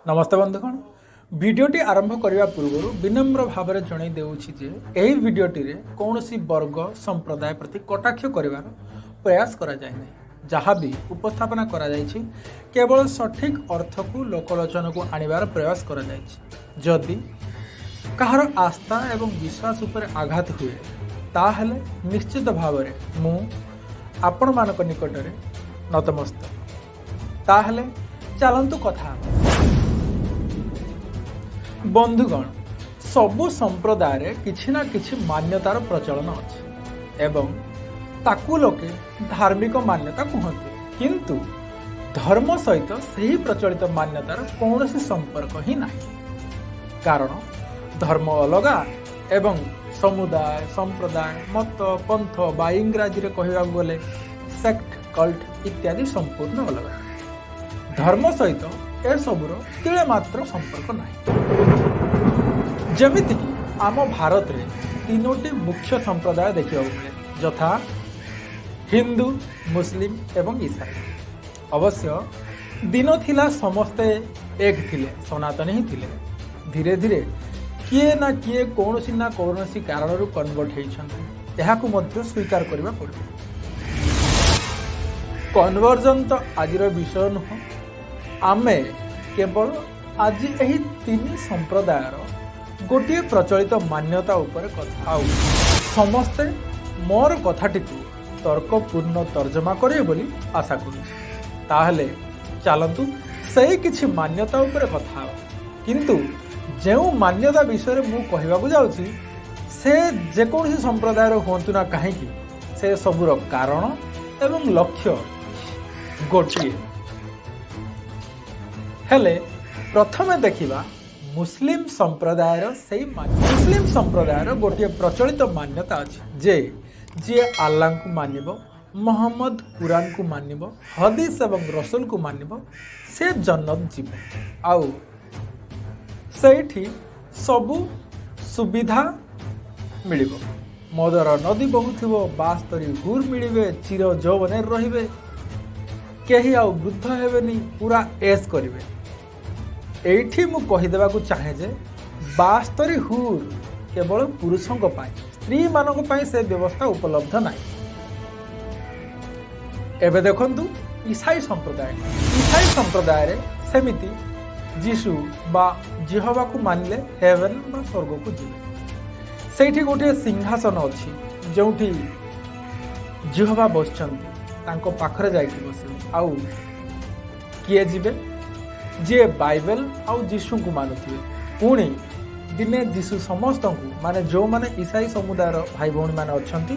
नमस्ते बंधुगण भिडटी आरंभ करने पूर्व विनम्र भाव में जन देउछि जे एही भिडटी रे कौनसी वर्ग संप्रदाय प्रति कटाक्ष करिवार प्रयास करा जाय नै जहाँ भी उपस्थापना करा जायछि केवल सठिक अर्थ को लोकलोचन को आनिबार प्रयास करा जायछि। जदि कहार आस्था एवं विश्वास उपर आघात हुए ताहले निश्चित भाव में मु आपण मानक निकट में नतमस्तक। ताहले चलंतु कथा बंधुगण सबु संप्रदाय रे किछि ना किछि मान्यतार प्रचलन अछि एवं ताकू लोके धार्मिक मान्यता कहते किंतु धर्म सहित सही प्रचलित मान्यतार कौनसी संपर्क ही नहीं। कारण धर्म अलगा एवं समुदाय संप्रदाय मत पंथ बा इंग्राजी रे कहवा गले सेक्ट कल्ट इत्यादि संपूर्ण अलग। धर्म सहित ए सबुर तिले मात्र संपर्क नहीं। जमितिकी आम भारत रे तीनोटी मुख्य संप्रदाय देखा मिले यथा हिंदू मुस्लिम एवं ईसाई। अवश्य दिन थिला समस्ते एक थिले सनातन ही थिले। धीरे धीरे किए ना किए कौनसी ना कौनसी कारण कन्वर्ट होइछन्ति एहाकु मध्य स्वीकार करबा पड़े। कन्वर्जन तो आजिर विषय नुह। आमे केवल आज एही तीन संप्रदायर गोटे प्रचलित मान्यता उपर कथा आउ समस्ते मोर कथाटी तर्कपूर्ण तर्जमा करे बोली आशा करूँ। ताहले चलतु सही किछि मान्यता उपर कथा किंतु जो मान्यता विषय मु कहवाकू जाउछि से जेकोसी संप्रदायर होंतु ना कहीं से सबुर कारण एवं लक्ष्य गोटे हेले प्रथमे देखिबा मुस्लिम संप्रदायर से मुस्लिम संप्रदायर गोटे प्रचलित मान्यता अछि जे जे अल्लाह को मानिब मोहम्मद कुरान को मानिब हदीस एवं रसूल को मानिब से जन्नत जीव आउ सेठी सबु सुविधा मिलिब। मदर नदी बहुथिबो बास्तरी हुर मिलिबे चिर जौवने रहिबे केही आउ वृद्ध हेबेनी पूरा ऐश करिवे। एठी मु कहिदेबा को चाहे जे बास्तरी हुर केवल पुरुषों को पाए स्त्री मानक पाए से व्यवस्था उपलब्ध नहीं। एबे देखंतु ईसाई संप्रदाय रे सेमिति जीशु बा जिहोवा को मानले हेवन बा स्वर्ग को जिवे। सेठी गोटे सिंहासन अछि जोठी जिहोवा बसचंती तांको पाखरे जाइके बसिबे आउ किए जिवे जे बाइबल आउ जीशु को मानुथिबे। पुणी दिने जीशु समस्त को माने जो माने ईसाई समुदाय भाई भौणी माने अछंती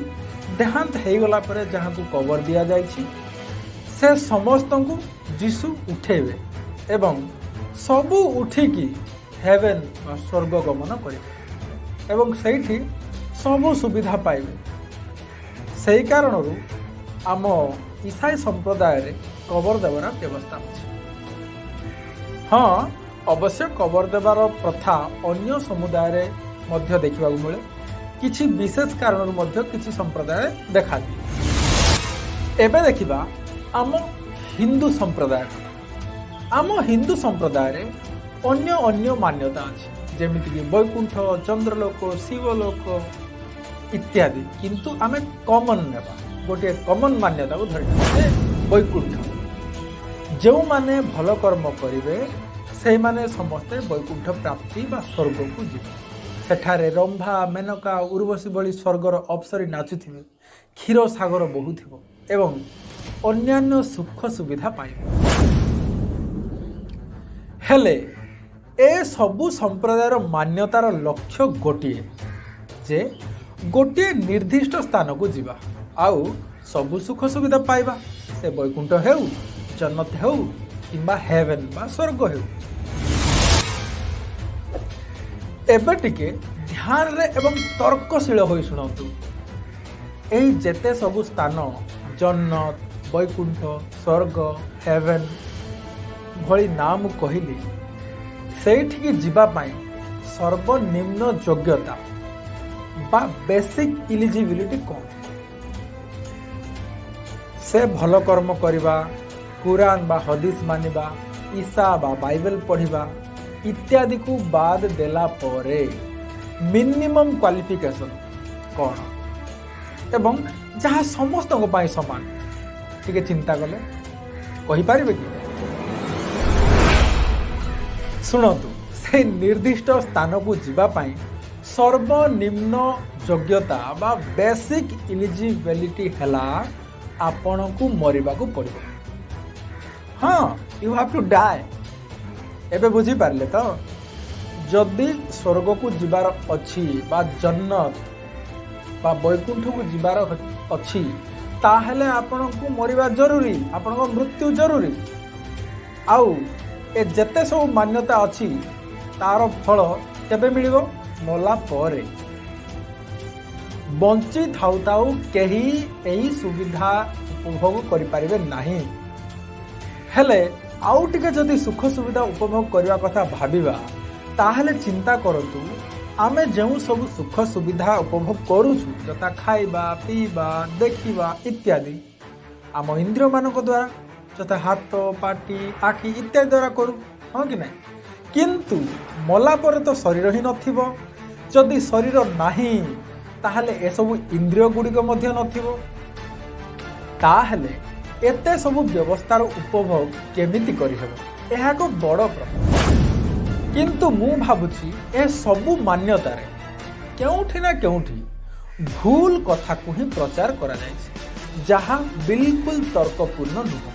देहांत हेगला परे जहाँ को कबर दिया जाइछि से समस्त को जीशु उठेबे एवं सबु उठिकी हेवन व स्वर्ग गमन करिबे एवं सेठी सबु सुविधा पाइबे। सही कारणरू आम ईसाई संप्रदाय रे कबर देवार व्यवस्था अछि। हाँ अवश्य कबर देवार प्रथा अन्य समुदाय रे मध्य देखा मिले किछि विशेष कारण मध्य किछि संप्रदाय देखा दिए। एबे देखिबा आम हिंदू संप्रदाय। आम हिंदू संप्रदाय रे अन्य अन्य मान्यता अछि जेमिति कि वैकुंठ चंद्रलोक शिवलोक इत्यादि किंतु आमे कॉमन नेबा गोटे कॉमन मान्यता को धरि वैकुंठ जो माने भल कर्म करिवे से माने समस्ते वैकुंठ प्राप्ति बा स्वर्ग को जीवे। सेठारे रंभा मेनका उर्वशी भली स्वर्गर अप्सरी नाचुथिबे क्षीर सागर बहुथिबो एवं अन्यान्य सुख सुविधा पाइबे। हेले ए सबु संप्रदायर मान्यतार लक्ष्य गोटिए जे गोटे निर्दिष्ट स्थान को जीवा आउ सबु सुख सुविधा पाइबा से वैकुंठ हेउ जन्नत हेउ किंबा हेवन बा स्वर्ग हेउ। एबे टिके ध्यान रे एवं तर्कशील होई सुनतु एही जेते सबु स्थान जन्नत वैकुंठ स्वर्ग हेवन भली नाम कहली सेठी जीवा पाई सर्वनिम्न योग्यता बा बेसिक इलिजिबिलिटी कौन से भल कर्म करिबा कुरान बा हदीस मानिबा ईसा बा बाइबल पढ़िबा इत्यादि को बाद देला परे मिनिमम क्वालिफिकेशन कौन एवं जहाँ समस्त समान टिके चिंता कले कहि पारिबे कि शुणु से निर्दिष्ट स्थान को जीवा पाई सर्वनिम्न योग्यता बा बेसिक इलिजिबिलिटी हैला आपण को मरिबा को पड़िबो। हाँ यू हैव टू डाई। एबे बुझी पारले तो जदि स्वर्ग को जीवार अच्छी बा जन्नत बा वैकुंठ को जीवार अच्छी ताहले आपण को मरिबा जरूरी, आपण को मृत्यु जरूरी। आउ ए जेते सब मान्यता अच्छी तार फल केबे मिलिबो मला परे। बंची थाउ थाउ केही एही सुविधा उपभोग करि पारिबे नाही। हेले आउ टिके जदि सुख सुविधा उपभोग करने कथा भाविबा ताहले चिंता करतु आमे जेउ सब सुख सुविधा उपभोग करूछु जता खाइबा पीबा देखिबा इत्यादि आम इंद्रिय मानक द्वारा जता हाथ पाटी आखि इत्यादि द्वारा करू। हाँ कि नहीं? किंतु मला पर तो शरीर ही नथिबो। जदि शरीर नाही ताहले ए सब इंद्रिय गुड़िक मध्य नथिबो। ताहले एते सब व्यवस्थार उपभोग केमिति करिहेबो एहा को बड़ प्रश्न। किंतु मु भाबुछि ए सबु मान्यतारे केउठी ना केउठी भूल कथा को ही प्रचार करा जायछि जहा बिल्कुल तर्कपूर्ण नुह।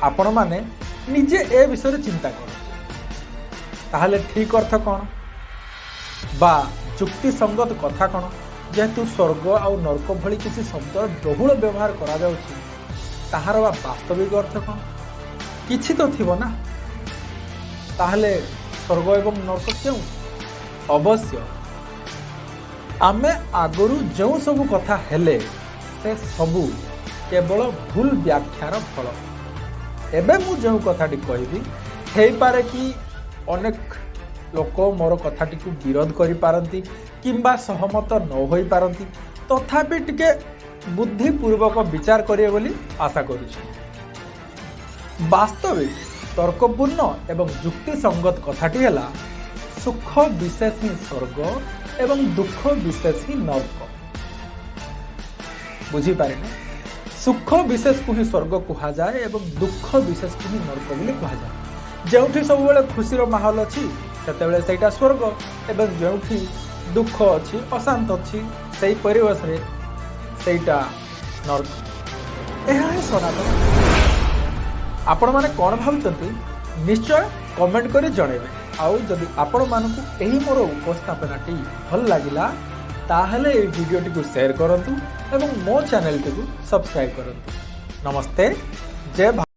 आपण माने निजे ए विषय चिंता कर ताहले ठीक अर्थ कौन बा जुक्ति संगत कथा कौन जेहेतु स्वर्ग आउ नरक भली किसी शब्द बहुल व्यवहार करा जाउछि ताहार बा वास्तविक अर्थ कौन किछि तो थिबो ना। ताहले स्वर्ग एवं नरक क्यों? अवश्य आमे आगरू जो सब कथा हेले से सबू केवल भूल व्याख्यार फल। एबे मु जो कथाटी कहबी हे पारे कि अनेक लोक मोर कथाटी को विरोध करि पारंती किंबा सहमत न होई पारंती तथापि टिके बुद्धिपूर्वक विचार करिए बोली आशा करुछि। वास्तविक तर्कपूर्ण एवं युक्ति संगत कथाटी हैला सुख विशेष ही स्वर्ग एवं दुख विशेष ही नरक। बुझी पारे सुख विशेष को ही स्वर्ग कहा जाए एवं दुख विशेष को ही नरक बोली कहा जाए। जोठी सब बेले खुशीर माहौल अच्छी सेतेबेले सेटा स्वर्ग एवं जोठी दुख अच्छी अशांत अच्छी सेही परिवेश रे सेटा नरक। एहा है सनातन। आपण माने कोन भाबुचंती निश्चय कमेंट करी जणेबे। आउ जदि आपण मानकु एही मोर उपस्थापनाटी भल लागिला ताहले ए वीडियोटी को शेयर करंतु एवं मो चैनल को सब्सक्राइब करंतु। नमस्ते, जय भारत।